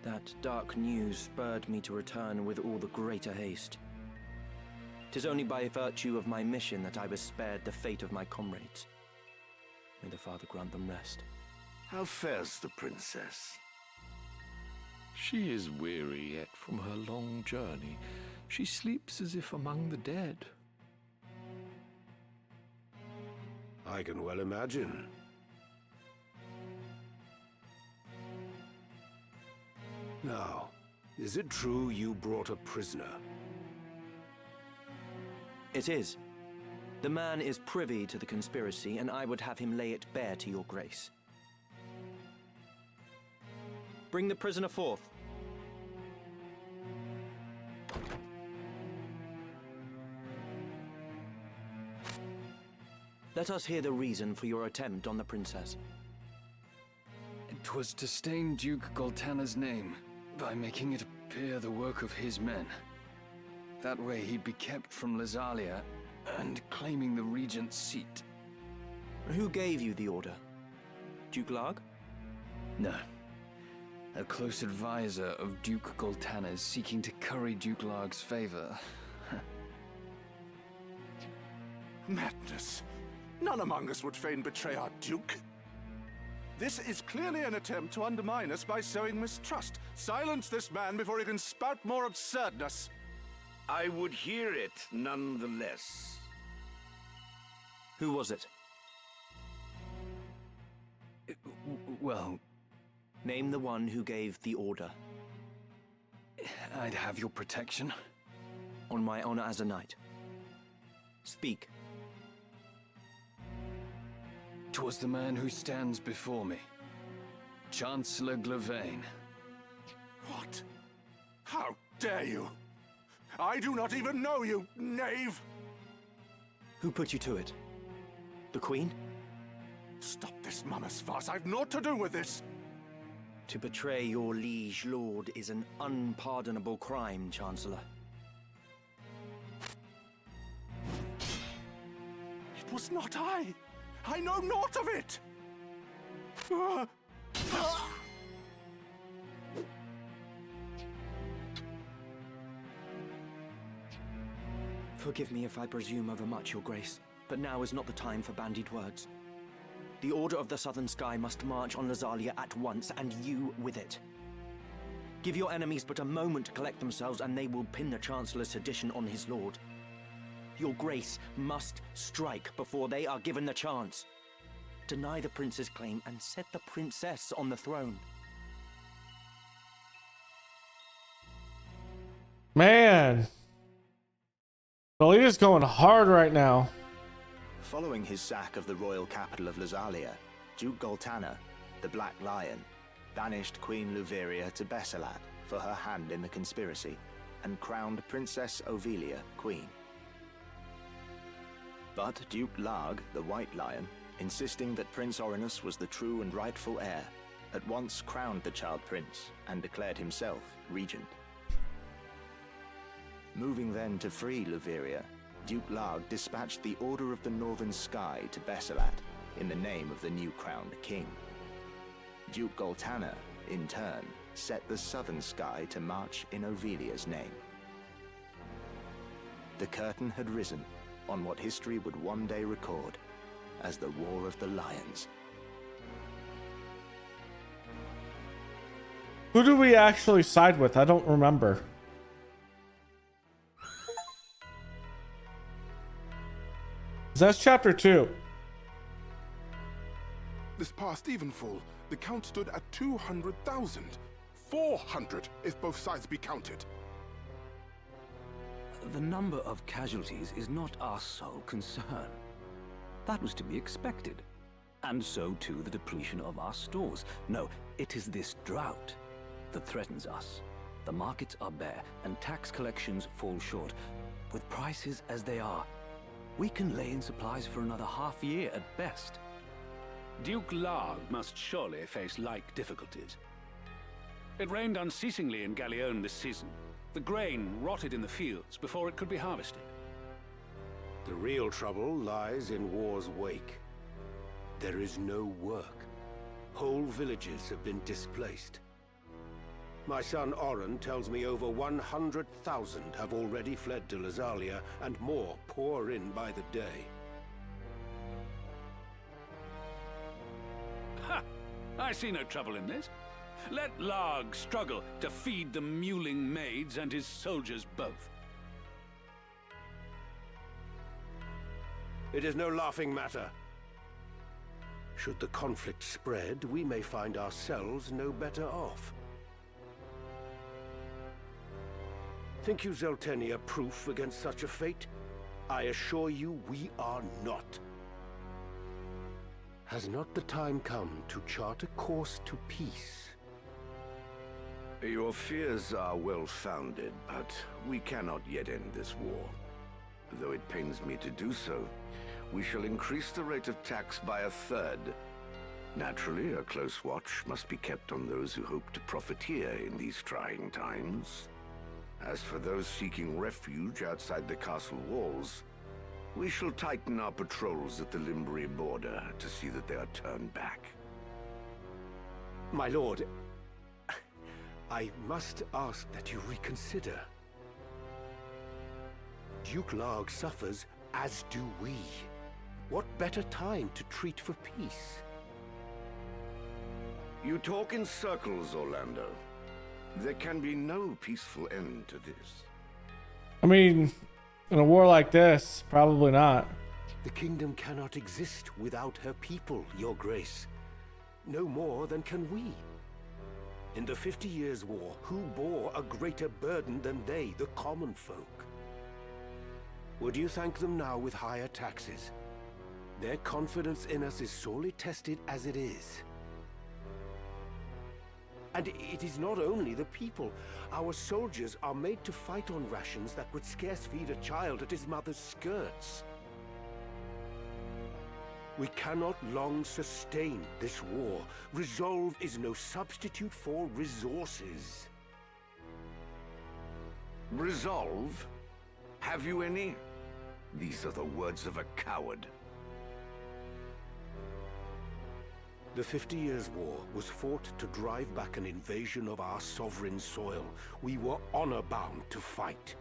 That dark news spurred me to return with all the greater haste. 'Tis only by virtue of my mission that I was spared the fate of my comrades. May the Father grant them rest. How fares the princess? She is weary yet from her long journey. She sleeps as if among the dead. I can well imagine. Now, is it true you brought a prisoner? It is. The man is privy to the conspiracy, and I would have him lay it bare to your grace. Bring the prisoner forth. Let us hear the reason for your attempt on the princess. It was to stain Duke Goltana's name by making it appear the work of his men. That way he'd be kept from Lazalia and claiming the regent's seat. Who gave you the order? Duke Larg? No. A close advisor of Duke Goltana's seeking to curry Duke Larg's favor. Madness. None among us would fain betray our Duke. This is clearly an attempt to undermine us by sowing mistrust. Silence this man before he can spout more absurdness. I would hear it nonetheless. Who was it? Well... Name the one who gave the order. I'd have your protection. On my honor as a knight. Speak. 'Twas the man who stands before me. Chancellor Glavain. What? How dare you? I do not even know you, knave! Who put you to it? The Queen? Stop this mummer's farce. I've naught to do with this. To betray your liege lord is an unpardonable crime, Chancellor. It was not I. I know naught of it. Forgive me if I presume overmuch, Your Grace, but now is not the time for bandied words. The Order of the Southern Sky must march on Lazalia at once, and you with it. Give your enemies but a moment to collect themselves, and they will pin the Chancellor's sedition on his lord. Your Grace must strike before they are given the chance. Deny the prince's claim and set the princess on the throne. Man. Delita's going hard right now. Following his sack of the royal capital of Lazalia, Duke Goltana, the Black Lion, banished Queen Luveria to Bessalad for her hand in the conspiracy, and crowned Princess Ovelia queen. But Duke Larg, the White Lion, insisting that Prince Orinus was the true and rightful heir, at once crowned the child prince and declared himself regent. Moving then to free Luveria, Duke Larg dispatched the Order of the Northern Sky to Besselat in the name of the new crowned king. Duke Goltana, in turn, set the Southern Sky to march in Ovelia's name. The curtain had risen on what history would one day record as the War of the Lions. Who do we actually side with? I don't remember. That's chapter 2. This past evenfall, the count stood at 200,000. 400 if both sides be counted. The number of casualties is not our sole concern. That was to be expected. And so too the depletion of our stores. No, it is this drought that threatens us. The markets are bare and tax collections fall short. With prices as they are, we can lay in supplies for another half year at best. Duke Larg must surely face like difficulties. It rained unceasingly in Galleon this season. The grain rotted in the fields before it could be harvested. The real trouble lies in war's wake. There is no work. Whole villages have been displaced. My son Oren tells me over 100,000 have already fled to Lazalia, and more pour in by the day. Ha! I see no trouble in this. Let Larg struggle to feed the mewling maids and his soldiers both. It is no laughing matter. Should the conflict spread, we may find ourselves no better off. Think you Zeltenia proof against such a fate? I assure you we are not. Has not the time come to chart a course to peace? Your fears are well-founded, but we cannot yet end this war. Though it pains me to do so, we shall increase the rate of tax by 1/3. Naturally, a close watch must be kept on those who hope to profiteer in these trying times. As for those seeking refuge outside the castle walls, we shall tighten our patrols at the Limbri border to see that they are turned back. My lord, I must ask that you reconsider. Duke Larg suffers, as do we. What better time to treat for peace? You talk in circles, Orlando. There can be no peaceful end to this. I mean, in a war like this, probably not. The kingdom cannot exist without her people, Your Grace. No more than can we. In the 50 Years' War, who bore a greater burden than they, the common folk? Would you thank them now with higher taxes? Their confidence in us is sorely tested as it is. And it is not only the people. Our soldiers are made to fight on rations that would scarce feed a child at his mother's skirts. We cannot long sustain this war. Resolve is no substitute for resources. Resolve? Have you any? These are the words of a coward. The 50 Years' War was fought to drive back an invasion of our sovereign soil. We were honor-bound to fight.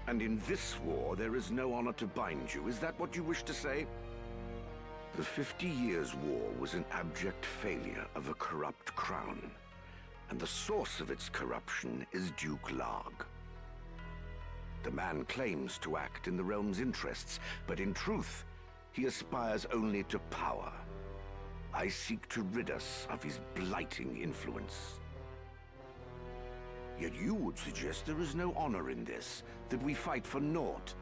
And in this war, there is no honor to bind you. Is that what you wish to say? The 50 Years' War was an abject failure of a corrupt crown. And the source of its corruption is Duke Larg. The man claims to act in the realm's interests, but in truth, he aspires only to power. I seek to rid us of his blighting influence. Yet you would suggest there is no honor in this, that we fight for naught.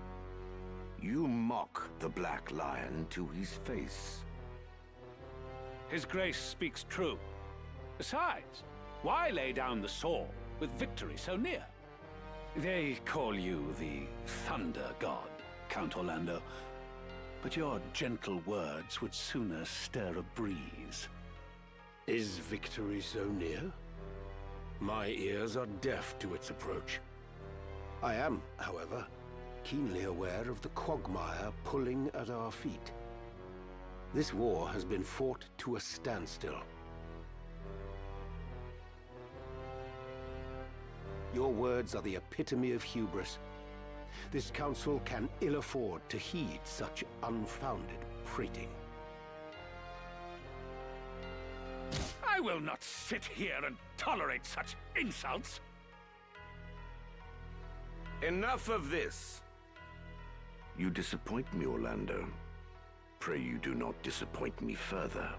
You mock the Black Lion to his face. His Grace speaks true. Besides, why lay down the sword with victory so near? They call you the Thunder God, Count Orlando. But your gentle words would sooner stir a breeze. Is victory so near? My ears are deaf to its approach. I am, however, keenly aware of the quagmire pulling at our feet. This war has been fought to a standstill. Your words are the epitome of hubris. This council can ill afford to heed such unfounded prating. I will not sit here and tolerate such insults. Enough of this. You disappoint me, Orlando. Pray you do not disappoint me further.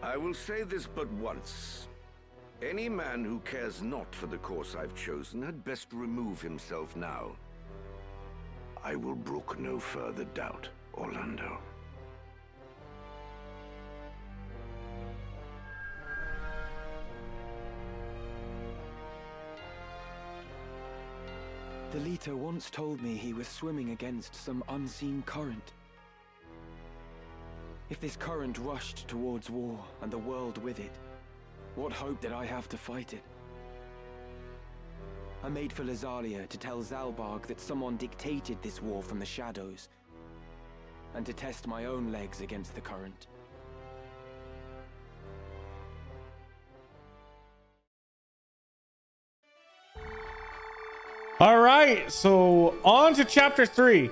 I will say this but once. Any man who cares not for the course I've chosen had best remove himself now. I will brook no further doubt, Orlando. The Leader once told me he was swimming against some unseen current. If this current rushed towards war, and the world with it, what hope did I have to fight it? I made for Lazalia to tell Zalbarg that someone dictated this war from the shadows, and to test my own legs against the current. All right, so on to chapter 3.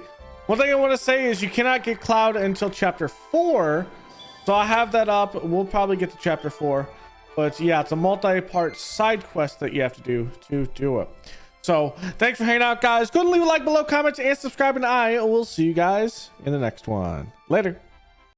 One thing I want to say is you cannot get Cloud until chapter 4. So I have that up. We'll probably get to chapter 4. But yeah, it's a multi-part side quest that you have to do it. So thanks for hanging out, guys. Go and leave a like below, comment, and subscribe. And I will see you guys in the next one. Later.